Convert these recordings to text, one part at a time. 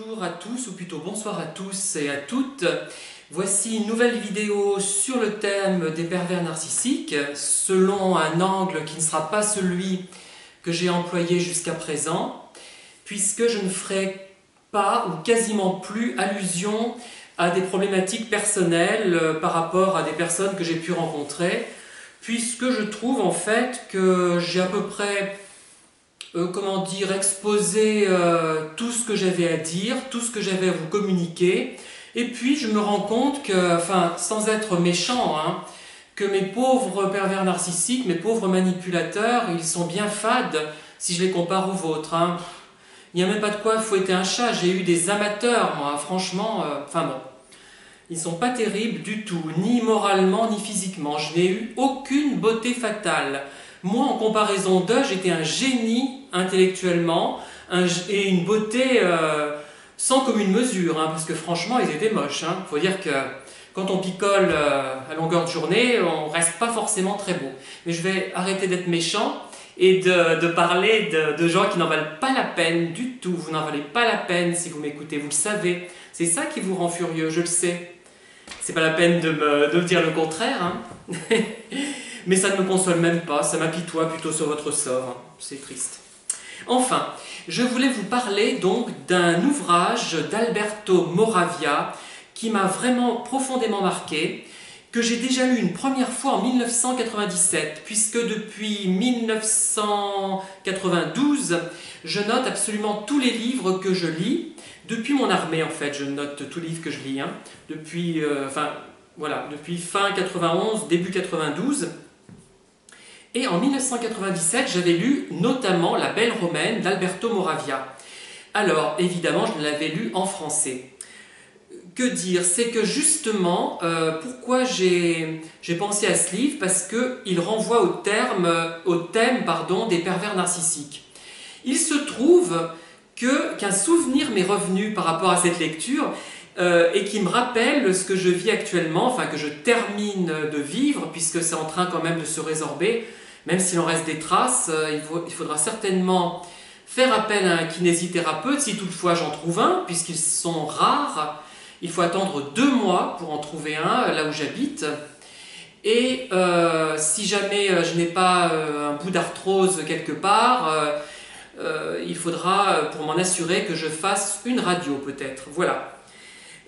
Bonjour à tous, ou plutôt bonsoir à tous et à toutes. Voici une nouvelle vidéo sur le thème des pervers narcissiques, selon un angle qui ne sera pas celui que j'ai employé jusqu'à présent, puisque je ne ferai pas ou quasiment plus allusion à des problématiques personnelles par rapport à des personnes que j'ai pu rencontrer, puisque je trouve en fait que j'ai à peu près exposer tout ce que j'avais à dire, tout ce que j'avais à vous communiquer. Et puis je me rends compte que, sans être méchant, que mes pauvres pervers narcissiques, mes pauvres manipulateurs, ils sont bien fades si je les compare aux vôtres. Il n'y a même pas de quoi fouetter un chat. J'ai eu des amateurs, moi, franchement, ils sont pas terribles du tout, ni moralement, ni physiquement. Je n'ai eu aucune beauté fatale. Moi, en comparaison d'eux, j'étais un génie intellectuellement et une beauté sans commune mesure, parce que franchement, ils étaient moches. Il faut dire que quand on picole à longueur de journée, on reste pas forcément très beau. Mais je vais arrêter d'être méchant et de parler de gens qui n'en valent pas la peine du tout. Vous n'en valez pas la peine si vous m'écoutez, vous le savez. C'est ça qui vous rend furieux, je le sais. C'est pas la peine de me dire le contraire, mais ça ne me console même pas, ça m'apitoie plutôt sur votre sort, c'est triste. Enfin, je voulais vous parler donc d'un ouvrage d'Alberto Moravia qui m'a vraiment profondément marqué, que j'ai déjà lu une première fois en 1997, puisque depuis 1992, je note absolument tous les livres que je lis. Depuis mon armée, en fait, je note tous les livres que je lis, depuis fin 91, début 92. Et en 1997, j'avais lu notamment La Belle Romaine d'Alberto Moravia. Alors, évidemment, je l'avais lu en français. Que dire? C'est que justement, pourquoi j'ai pensé à ce livre? Parce qu'il renvoie au thème des pervers narcissiques. Il se trouve qu'un souvenir m'est revenu par rapport à cette lecture et qui me rappelle ce que je vis actuellement, que je termine de vivre, puisque c'est en train quand même de se résorber. Même s'il en reste des traces, il faudra certainement faire appel à un kinésithérapeute, si toutefois j'en trouve un, puisqu'ils sont rares. Il faut attendre 2 mois pour en trouver un, là où j'habite. Et si jamais je n'ai pas un bout d'arthrose quelque part, il faudra, pour m'en assurer, que je fasse une radio peut-être. Voilà.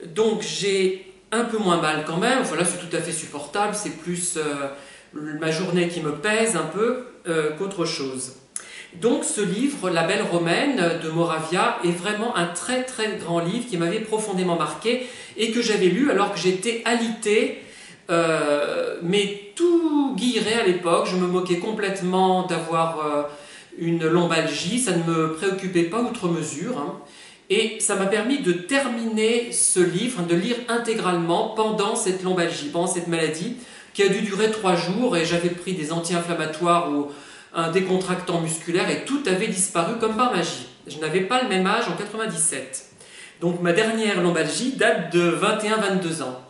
Donc j'ai un peu moins mal quand même. Voilà, c'est tout à fait supportable. C'est plus ma journée qui me pèse un peu qu'autre chose. Donc ce livre, La Belle Romaine de Moravia, est vraiment un très très grand livre qui m'avait profondément marqué et que j'avais lu alors que j'étais alité, mais tout guilleret à l'époque. Je me moquais complètement d'avoir une lombalgie, ça ne me préoccupait pas outre mesure. Et ça m'a permis de terminer ce livre, de lire intégralement pendant cette lombalgie, pendant cette maladie, qui a dû durer 3 jours, et j'avais pris des anti-inflammatoires ou un décontractant musculaire, et tout avait disparu comme par magie. Je n'avais pas le même âge en 97. Donc ma dernière lombalgie date de 21-22 ans.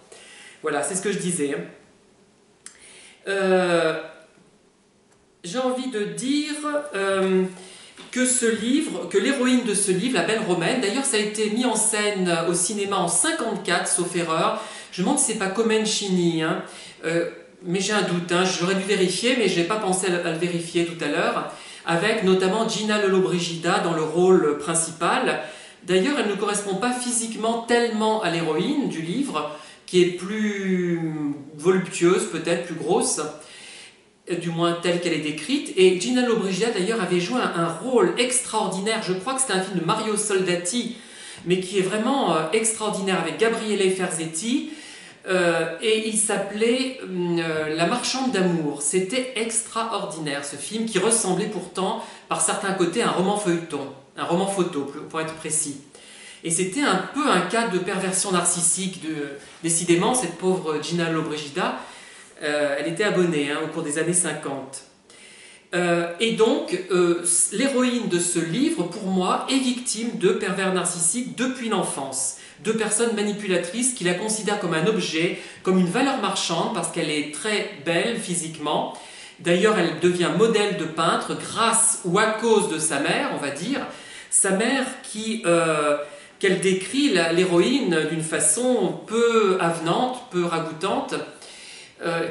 Voilà, c'est ce que je disais. J'ai envie de dire que l'héroïne de ce livre, La Belle Romaine, d'ailleurs ça a été mis en scène au cinéma en 54, sauf erreur. Je me demande si c'est pas Comencini, mais j'ai un doute, j'aurais dû vérifier, mais je n'ai pas pensé à le vérifier tout à l'heure, avec notamment Gina Lollobrigida dans le rôle principal. D'ailleurs, elle ne correspond pas physiquement tellement à l'héroïne du livre, qui est plus voluptueuse, peut-être plus grosse, du moins telle qu'elle est décrite. Et Gina Lollobrigida, d'ailleurs, avait joué un rôle extraordinaire. Je crois que c'était un film de Mario Soldati, mais qui est vraiment extraordinaire, avec Gabriele Ferzetti. Et il s'appelait La Marchande d'amour. C'était extraordinaire ce film, qui ressemblait pourtant par certains côtés à un roman feuilleton, un roman photo pour être précis. Et c'était un peu un cas de perversion narcissique. Décidément, cette pauvre Gina Lollobrigida, elle était abonnée au cours des années 50. Et donc, l'héroïne de ce livre, pour moi, est victime de pervers narcissiques depuis l'enfance. De personnes manipulatrices qui la considèrent comme un objet, comme une valeur marchande, parce qu'elle est très belle physiquement. D'ailleurs, elle devient modèle de peintre grâce ou à cause de sa mère, on va dire. Sa mère qui qu'elle décrit l'héroïne d'une façon peu avenante, peu ragoûtante,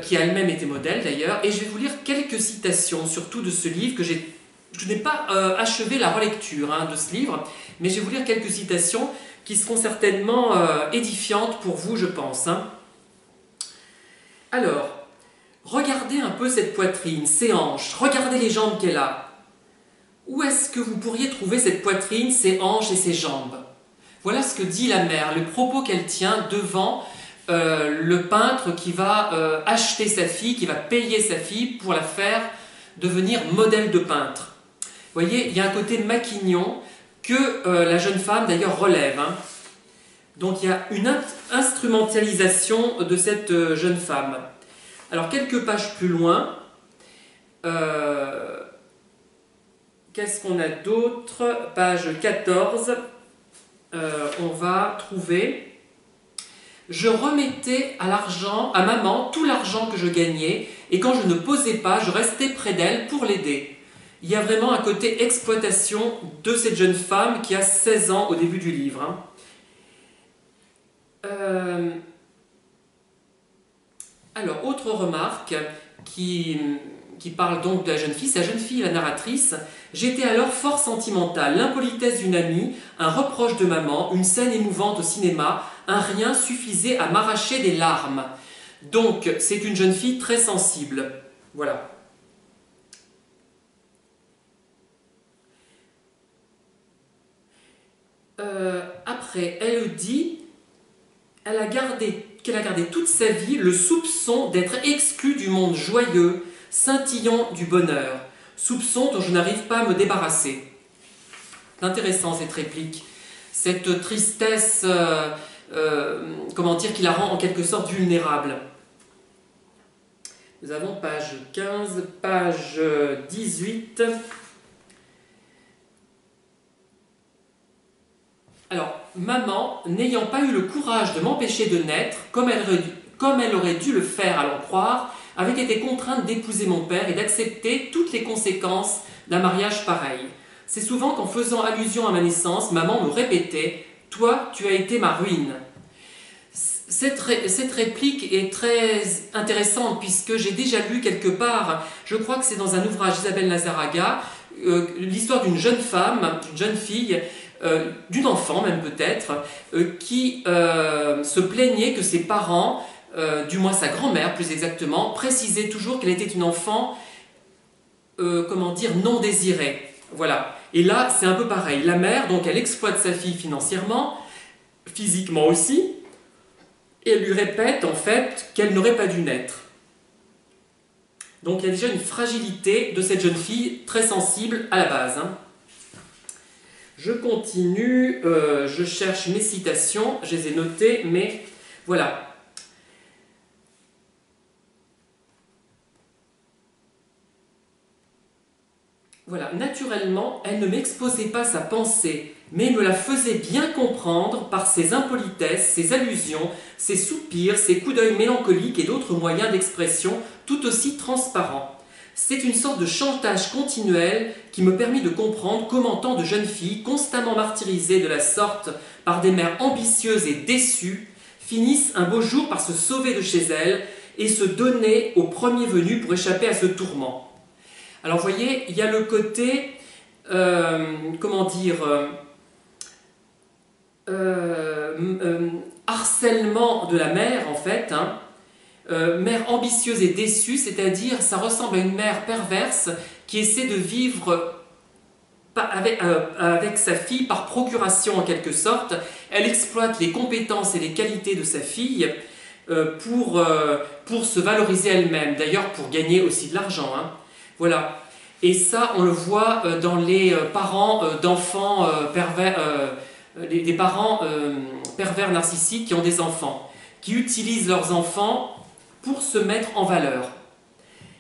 qui a elle-même été modèle d'ailleurs. Et je vais vous lire quelques citations, surtout de ce livre, que je n'ai pas achevé la relecture de ce livre, mais je vais vous lire quelques citations qui seront certainement édifiantes pour vous, je pense. Alors, regardez un peu cette poitrine, ses hanches, regardez les jambes qu'elle a. Où est-ce que vous pourriez trouver cette poitrine, ses hanches et ses jambes? Voilà ce que dit la mère, le propos qu'elle tient devant le peintre qui va acheter sa fille, qui va payer sa fille pour la faire devenir modèle de peintre. Vous voyez, il y a un côté maquignon que la jeune femme d'ailleurs relève. Donc il y a une instrumentalisation de cette jeune femme. Alors quelques pages plus loin, qu'est-ce qu'on a d'autre? Page 14, on va trouver... Je remettais à maman tout l'argent que je gagnais, et quand je ne posais pas, je restais près d'elle pour l'aider. Il y a vraiment un côté exploitation de cette jeune femme qui a 16 ans au début du livre. Alors, autre remarque qui parle donc de la jeune fille, c'est la jeune fille, la narratrice. J'étais alors fort sentimentale, l'impolitesse d'une amie, un reproche de maman, une scène émouvante au cinéma, un rien suffisait à m'arracher des larmes. Donc, c'est une jeune fille très sensible. Voilà. Après, elle dit qu'elle a gardé toute sa vie le soupçon d'être exclue du monde joyeux, scintillant du bonheur. Soupçon dont je n'arrive pas à me débarrasser. C'est intéressant cette réplique. Cette tristesse, comment dire, qui la rend en quelque sorte vulnérable. Nous avons page 15, page 18. Alors, maman, n'ayant pas eu le courage de m'empêcher de naître, comme elle aurait dû le faire à l'en croire, avait été contrainte d'épouser mon père et d'accepter toutes les conséquences d'un mariage pareil. C'est souvent qu'en faisant allusion à ma naissance, maman me répétait « Toi, tu as été ma ruine ». Cette réplique est très intéressante puisque j'ai déjà lu quelque part, je crois que c'est dans un ouvrage d'Isabelle Nazaraga, l'histoire d'une jeune femme, d'une jeune fille, d'une enfant même peut-être, qui se plaignait que ses parents, du moins sa grand-mère plus exactement, précisaient toujours qu'elle était une enfant, comment dire, non désirée. Voilà. Et là, c'est un peu pareil. La mère, donc, elle exploite sa fille financièrement, physiquement aussi, et elle lui répète en fait qu'elle n'aurait pas dû naître. Donc il y a déjà une fragilité de cette jeune fille très sensible à la base. Je continue, je cherche mes citations, je les ai notées, mais voilà. Voilà, naturellement, elle ne m'exposait pas sa pensée, mais me la faisait bien comprendre par ses impolitesses, ses allusions, ses soupirs, ses coups d'œil mélancoliques et d'autres moyens d'expression tout aussi transparents. C'est une sorte de chantage continuel qui me permit de comprendre comment tant de jeunes filles, constamment martyrisées de la sorte par des mères ambitieuses et déçues, finissent un beau jour par se sauver de chez elles et se donner au premier venu pour échapper à ce tourment. Alors, vous voyez, il y a le côté, comment dire, harcèlement de la mère, en fait, mère ambitieuse et déçue, c'est-à-dire, ça ressemble à une mère perverse qui essaie de vivre avec sa fille par procuration, en quelque sorte. Elle exploite les compétences et les qualités de sa fille pour se valoriser elle-même, d'ailleurs pour gagner aussi de l'argent, Voilà. Et ça, on le voit dans les parents d'enfants pervers, les parents pervers narcissiques qui ont des enfants, qui utilisent leurs enfants pour se mettre en valeur.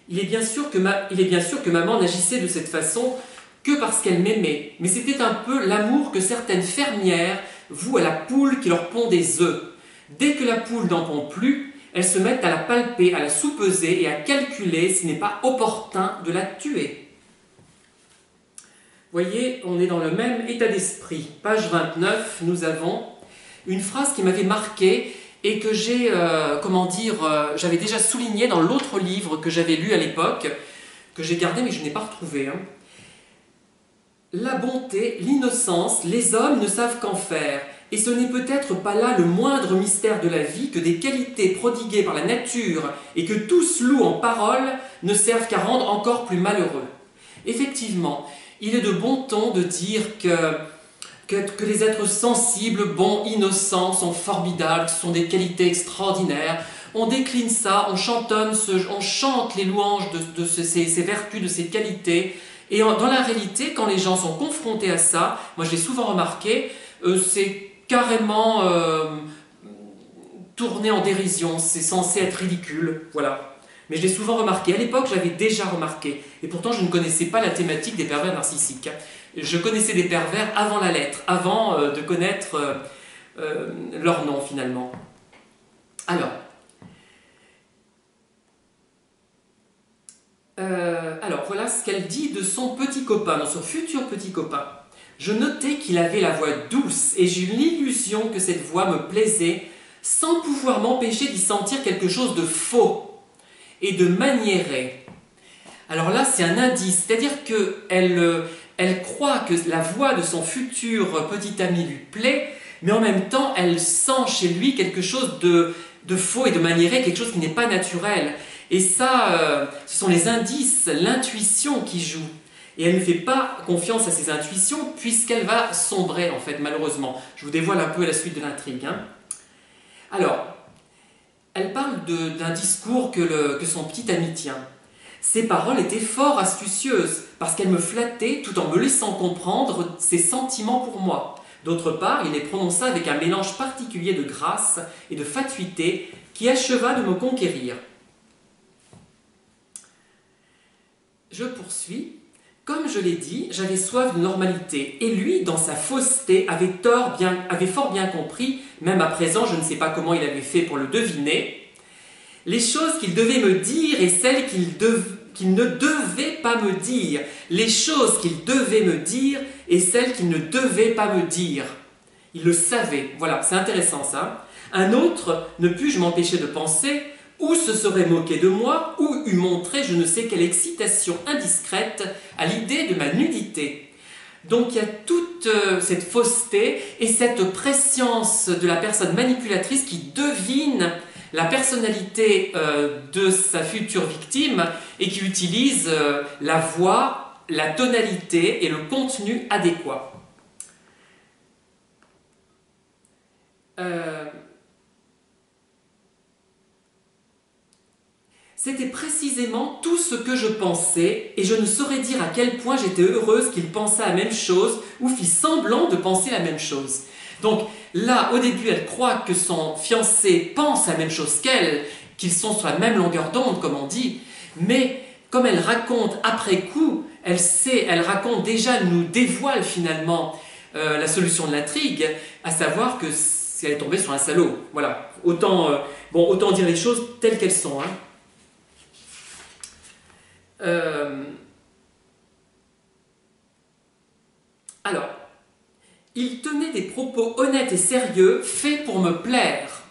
Il est bien sûr que maman n'agissait de cette façon que parce qu'elle m'aimait, mais c'était un peu l'amour que certaines fermières vouent à la poule qui leur pond des œufs. Dès que la poule n'en pond plus, elles se mettent à la palper, à la soupeser et à calculer s'il n'est pas opportun de la tuer. voyez, on est dans le même état d'esprit. Page 29, nous avons une phrase qui m'avait marqué et que j'ai, j'avais déjà souligné dans l'autre livre que j'avais lu à l'époque, que j'ai gardé mais que je n'ai pas retrouvé. La bonté, l'innocence, les hommes ne savent qu'en faire, et ce n'est peut-être pas là le moindre mystère de la vie que des qualités prodiguées par la nature et que tous louent en paroles ne servent qu'à rendre encore plus malheureux. Effectivement, il est de bon ton de dire que les êtres sensibles, bons, innocents sont formidables, ce sont des qualités extraordinaires. On décline ça, on chantonne, on chante les louanges de ces vertus, de ces qualités. Et dans la réalité, quand les gens sont confrontés à ça, moi je l'ai souvent remarqué, c'est carrément tourné en dérision, c'est censé être ridicule, voilà. Mais je l'ai souvent remarqué, à l'époque je l'avais déjà remarqué, et pourtant je ne connaissais pas la thématique des pervers narcissiques. Je connaissais des pervers avant la lettre, avant de connaître leur nom finalement. Alors voilà ce qu'elle dit de son petit copain, de son futur petit copain. Je notais qu'il avait la voix douce et j'ai eu l'illusion que cette voix me plaisait sans pouvoir m'empêcher d'y sentir quelque chose de faux et de maniéré. Alors là, c'est un indice, c'est-à-dire qu'elle croit que la voix de son futur petit ami lui plaît, mais en même temps, elle sent chez lui quelque chose de faux et de maniéré, quelque chose qui n'est pas naturel. Et ça, ce sont les indices, l'intuition qui joue. Et elle ne fait pas confiance à ses intuitions puisqu'elle va sombrer, en fait, malheureusement. Je vous dévoile un peu la suite de l'intrigue. Alors, elle parle d'un discours que son petit ami tient. Ses paroles étaient fort astucieuses parce qu'elle me flattait tout en me laissant comprendre ses sentiments pour moi. D'autre part, il les prononça avec un mélange particulier de grâce et de fatuité qui acheva de me conquérir. Je poursuis. Comme je l'ai dit, j'avais soif de normalité, et lui, dans sa fausseté, avait fort bien compris, même à présent, je ne sais pas comment il avait fait pour le deviner, les choses qu'il devait me dire et celles qu'il ne devait pas me dire, les choses qu'il devait me dire et celles qu'il ne devait pas me dire. Il le savait, voilà, c'est intéressant ça. Un autre, ne puis-je m'empêcher de penser, ou se serait moqué de moi, ou eût montré je ne sais quelle excitation indiscrète à l'idée de ma nudité. Donc il y a toute cette fausseté et cette prescience de la personne manipulatrice qui devine la personnalité de sa future victime et qui utilise la voix, la tonalité et le contenu adéquat. C'était précisément tout ce que je pensais, et je ne saurais dire à quel point j'étais heureuse qu'il pensât la même chose, ou fit semblant de penser la même chose. Donc là, au début, elle croit que son fiancé pense la même chose qu'elle, qu'ils sont sur la même longueur d'onde, comme on dit, mais comme elle raconte après coup, elle raconte déjà, elle nous dévoile finalement la solution de l'intrigue, à savoir que elle est tombée sur un salaud. Voilà, autant dire les choses telles qu'elles sont, hein. Alors, il tenait des propos honnêtes et sérieux, faits pour me plaire.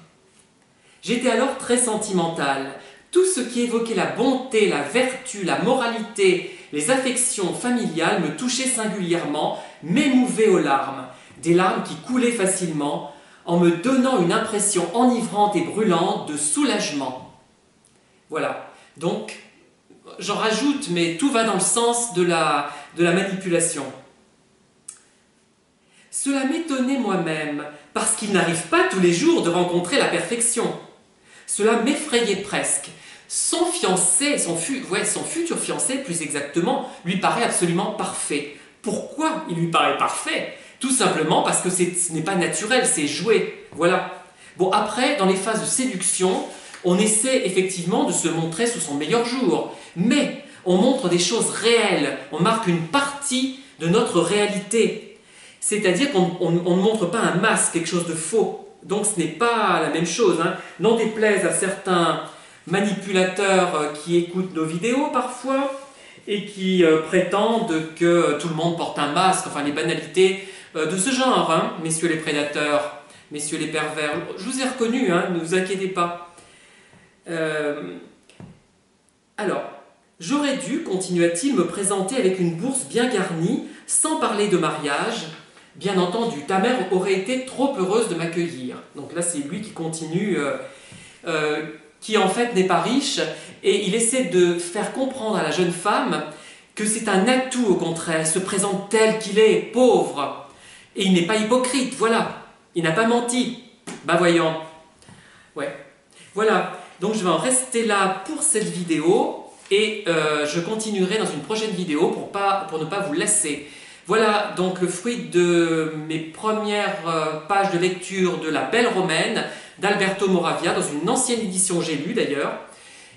J'étais alors très sentimentale. Tout ce qui évoquait la bonté, la vertu, la moralité, les affections familiales me touchait singulièrement, m'émouvait aux larmes. Des larmes qui coulaient facilement, en me donnant une impression enivrante et brûlante de soulagement. Voilà, donc j'en rajoute, mais tout va dans le sens de la manipulation. Cela m'étonnait moi-même, parce qu'il n'arrive pas tous les jours de rencontrer la perfection. Cela m'effrayait presque. Son fiancé, son futur fiancé, plus exactement, lui paraît absolument parfait. Pourquoi il lui paraît parfait? Tout simplement parce que ce n'est pas naturel, c'est joué. Voilà. Bon, après, dans les phases de séduction, on essaie effectivement de se montrer sous son meilleur jour. Mais on montre des choses réelles, on marque une partie de notre réalité. C'est-à-dire qu'on ne montre pas un masque, quelque chose de faux. Donc ce n'est pas la même chose, hein. N'en déplaise à certains manipulateurs qui écoutent nos vidéos parfois, et qui prétendent que tout le monde porte un masque, enfin les banalités de ce genre, hein, messieurs les prédateurs, messieurs les pervers. Je vous ai reconnu, hein, ne vous inquiétez pas. Alors, j'aurais dû, continua-t-il, me présenter avec une bourse bien garnie, sans parler de mariage. Bien entendu, ta mère aurait été trop heureuse de m'accueillir. Donc là, c'est lui qui continue, qui en fait n'est pas riche, et il essaie de faire comprendre à la jeune femme que c'est un atout, au contraire. Il se présente tel qu'il est, pauvre. Et il n'est pas hypocrite, voilà. Il n'a pas menti. Ben voyons. Ouais. Voilà. Donc je vais en rester là pour cette vidéo, et je continuerai dans une prochaine vidéo pour ne pas vous lasser. Voilà donc le fruit de mes premières pages de lecture de La Belle Romaine d'Alberto Moravia, dans une ancienne édition J'ai lu d'ailleurs.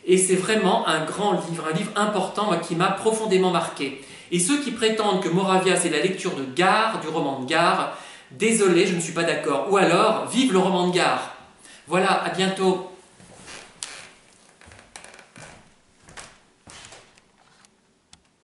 Et c'est vraiment un grand livre, un livre important qui m'a profondément marqué. Et ceux qui prétendent que Moravia c'est la lecture de Gare, du roman de Gare, désolé, je ne suis pas d'accord. Ou alors, vive le roman de Gare. Voilà, à bientôt.